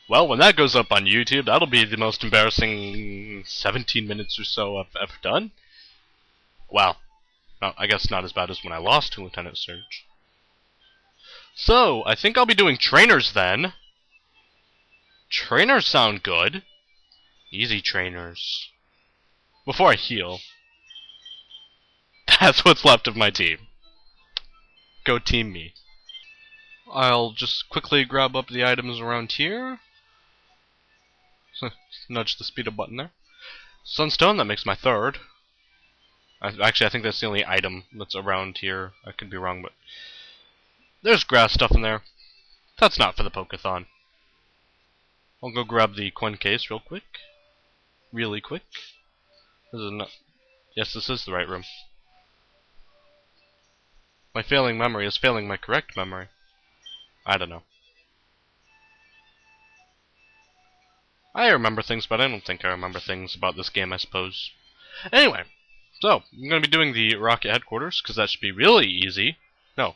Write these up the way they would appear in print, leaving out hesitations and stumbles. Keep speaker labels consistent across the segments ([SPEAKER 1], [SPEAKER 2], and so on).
[SPEAKER 1] Well, when that goes up on YouTube, that'll be the most embarrassing 17 minutes or so I've ever done. Well, no, I guess not as bad as when I lost to Lieutenant Surge. So, I think I'll be doing trainers then. Trainers sound good. Easy trainers. Before I heal. That's what's left of my team. Go team me. I'll just quickly grab up the items around here. Nudge the speed up button there. Sunstone, that makes my third. Actually, I think that's the only item that's around here. I could be wrong, but there's grass stuff in there. That's not for the Pokeathon. I'll go grab the coin case real quick. Really quick. This is not. Yes, this is the right room. My failing memory is failing my correct memory. I don't know. I remember things, but I don't think I remember things about this game, I suppose. Anyway, so, I'm going to be doing the Rocket Headquarters, because that should be really easy. No.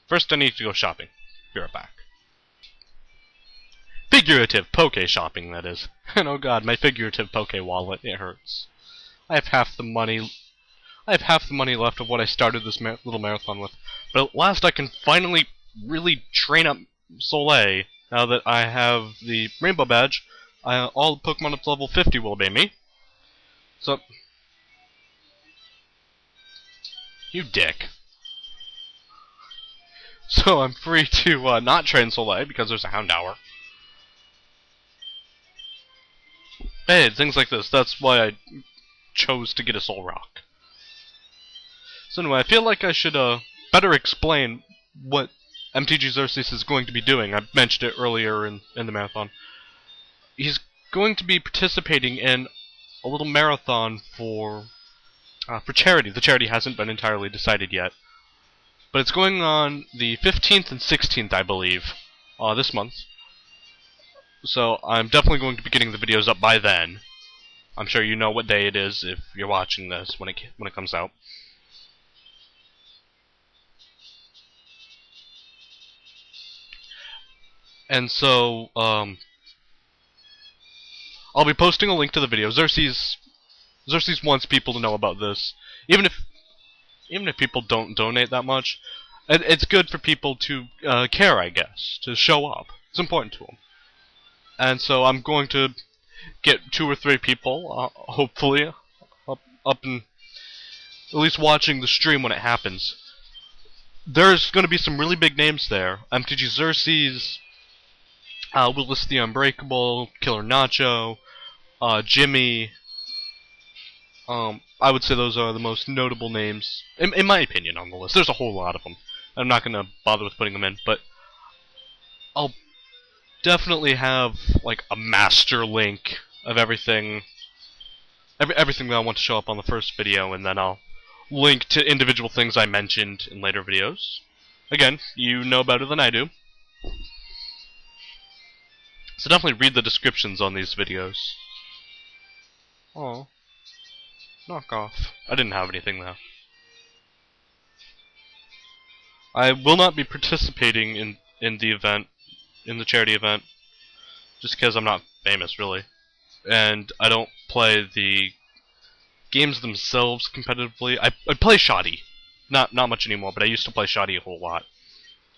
[SPEAKER 1] First I need to go shopping. Be right back. Figurative Poke shopping, that is. And oh god, my figurative Poke wallet, it hurts. I have half the money left of what I started this little marathon with. But at last I can finally really train up Soleil, now that I have the Rainbow Badge. All the Pokemon up to level 50 will obey me. So... You dick. So I'm free to not train Soleil because there's a Houndour. Hey, things like this. That's why I chose to get a Soul Rock. So anyway, I feel like I should better explain what MTG Xerxes is going to be doing. I mentioned it earlier in the marathon. He's going to be participating in a little marathon for charity. The charity hasn't been entirely decided yet. But it's going on the 15th and 16th, I believe, this month. So I'm definitely going to be getting the videos up by then. I'm sure you know what day it is if you're watching this when it comes out. And so, I'll be posting a link to the video. Xerxes wants people to know about this, even if people don't donate that much. It's good for people to care, I guess, to show up. It's important to them. And so I'm going to get 2 or 3 people, hopefully, up and at least watching the stream when it happens. There's going to be some really big names there. MTG Xerxes, Willis the Unbreakable, Killer Nacho, Jimmy. I would say those are the most notable names, in my opinion, on the list. There's a whole lot of them. I'm not going to bother with putting them in, but I'll definitely have like a master link of everything that I want to show up on the first video, and then I'll link to individual things I mentioned in later videos. Again, you know better than I do. So definitely read the descriptions on these videos. Oh. Knock off. I didn't have anything though. I will not be participating in the event, in the charity event, just because I'm not famous, really. And I don't play the games themselves competitively. I play Shoddy. Not much anymore, but I used to play Shoddy a whole lot.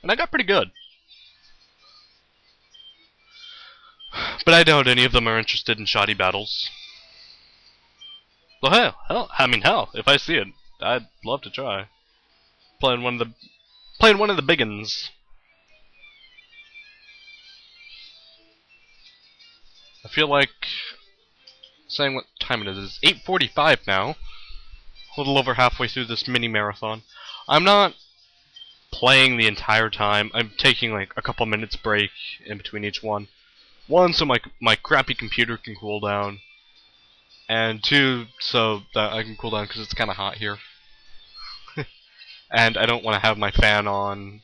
[SPEAKER 1] And I got pretty good. But I doubt any of them are interested in Shoddy battles. Well, hell, if I see it, I'd love to try. Playing one of the big uns. I feel like saying what time it is. It's 8:45 now. A little over halfway through this mini marathon. I'm not playing the entire time. I'm taking like a couple minutes break in between each one. 1, so my crappy computer can cool down. And 2, so that I can cool down because it's kind of hot here. And I don't want to have my fan on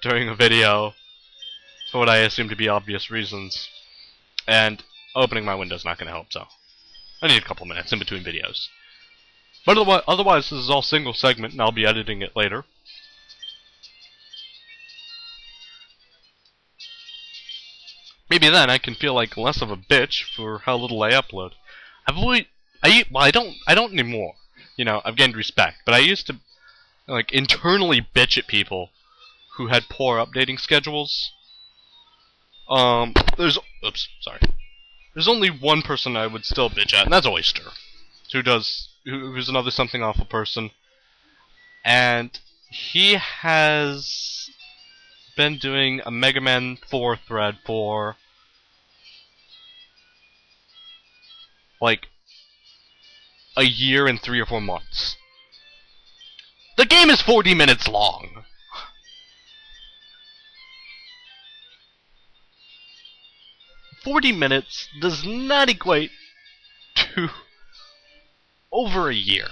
[SPEAKER 1] during a video for what I assume to be obvious reasons. And opening my window's not going to help, so I need a couple minutes in between videos. But otherwise, this is all single segment, and I'll be editing it later. maybe then I can feel like less of a bitch for how little I upload. I don't anymore. You know, I've gained respect, but I used to like internally bitch at people who had poor updating schedules. There's only one person I would still bitch at, and that's Oyster, who's another something awful person, and he has been doing a Mega Man 4 thread for like a year and 3 or 4 months. The game is 40 minutes long. $40 minutes does not equate to over a year.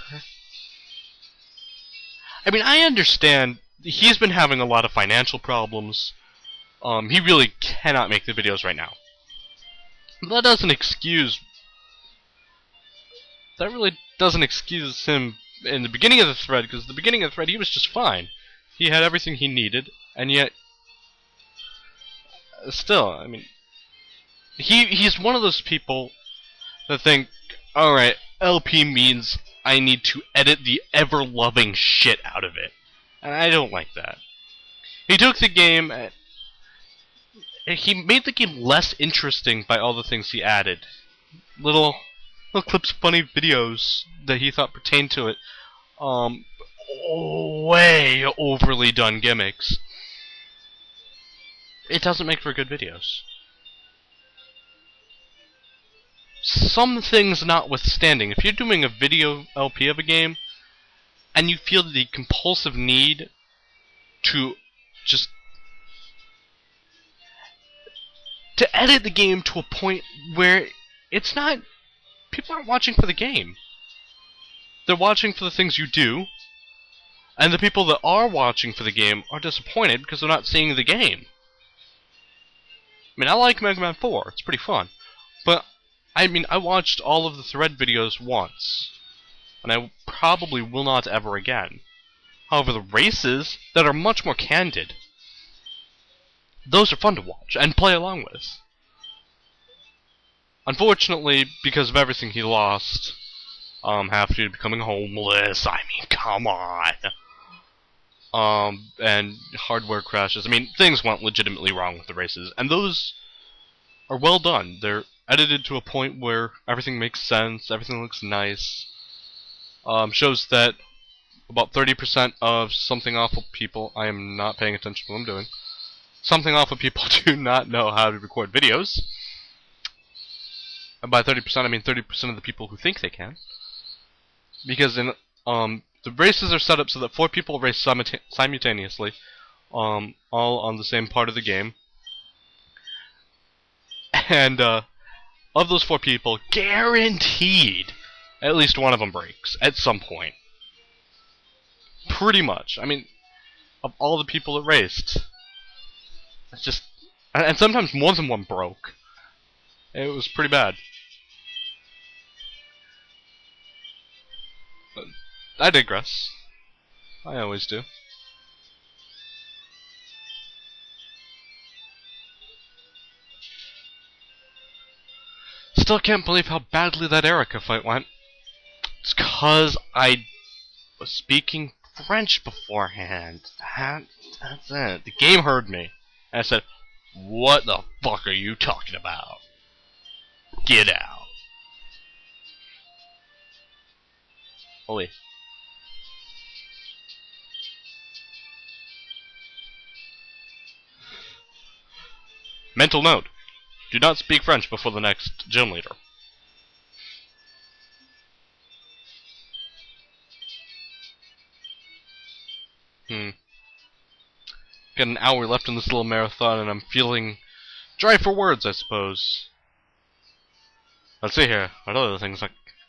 [SPEAKER 1] I mean, I understand he's been having a lot of financial problems. He really cannot make the videos right now. But that really doesn't excuse him in the beginning of the thread, because the beginning of the thread he was just fine. He had everything he needed, and yet still, I mean, he's one of those people that think, alright, LP means I need to edit the ever-loving shit out of it. And I don't like that. He took the game, he made the game less interesting by all the things he added. Little clips, funny videos that he thought pertained to it. Way overly done gimmicks. It doesn't make for good videos. Some things notwithstanding, if you're doing a video LP of a game, and you feel the compulsive need to just to edit the game to a point where it's not, people aren't watching for the game. They're watching for the things you do, and the people that are watching for the game are disappointed because they're not seeing the game. I mean, I like Mega Man 4, it's pretty fun, but I mean, I watched all of the thread videos once, and I probably will not ever again. However, the races that are much more candid, those are fun to watch and play along with. Unfortunately, because of everything he lost, half due to becoming homeless, I mean, come on. And hardware crashes, I mean, things went legitimately wrong with the races, and those are well done. They're edited to a point where everything makes sense, everything looks nice. Shows that about 30% of something awful people, I am not paying attention to what I'm doing, something awful people do not know how to record videos. And by 30%, I mean 30% of the people who think they can. Because in the races are set up so that 4 people race simultaneously, all on the same part of the game. And of those 4 people, guaranteed, at least one of them breaks at some point. Pretty much. I mean, of all the people that raced, it's just, and sometimes more than one broke. It was pretty bad. But I digress. I always do. Still can't believe how badly that Erica fight went. It's 'cause I was speaking French beforehand. That's it. The game heard me. And I said, what the fuck are you talking about? Get out. Oh wait. Mental note. Do not speak French before the next gym leader. Got an hour left in this little marathon and I'm feeling dry for words, I suppose. Let's see here. What other things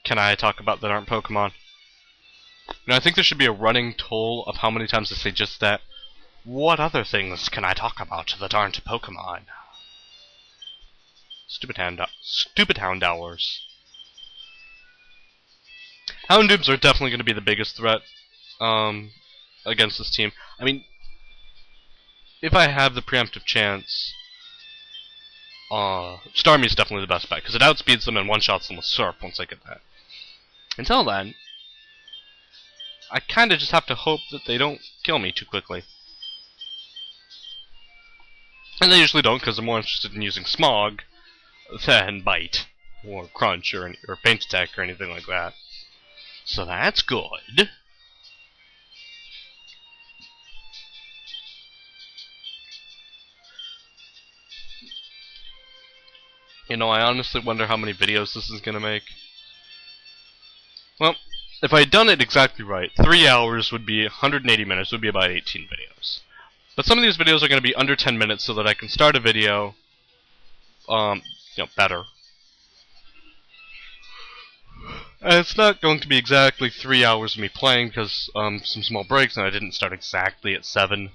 [SPEAKER 1] can I talk about that aren't Pokemon? You know, I think there should be a running toll of how many times I say just that. What other things can I talk about that aren't Pokemon? Stupid Houndours. Houndours are definitely going to be the biggest threat against this team. I mean, if I have the preemptive chance, Starmie's definitely the best bet, because it outspeeds them and one-shots them with Surf once I get that. Until then, I kinda just have to hope that they don't kill me too quickly. And they usually don't, because I'm more interested in using Smog than Bite, or Crunch, or Paint Attack, or anything like that. So that's good. You know, I honestly wonder how many videos this is gonna make. Well, if I had done it exactly right, 3 hours would be 180 minutes, would be about 18 videos. But some of these videos are gonna be under 10 minutes so that I can start a video, better. And it's not going to be exactly 3 hours of me playing, because, some small breaks, and I didn't start exactly at 7.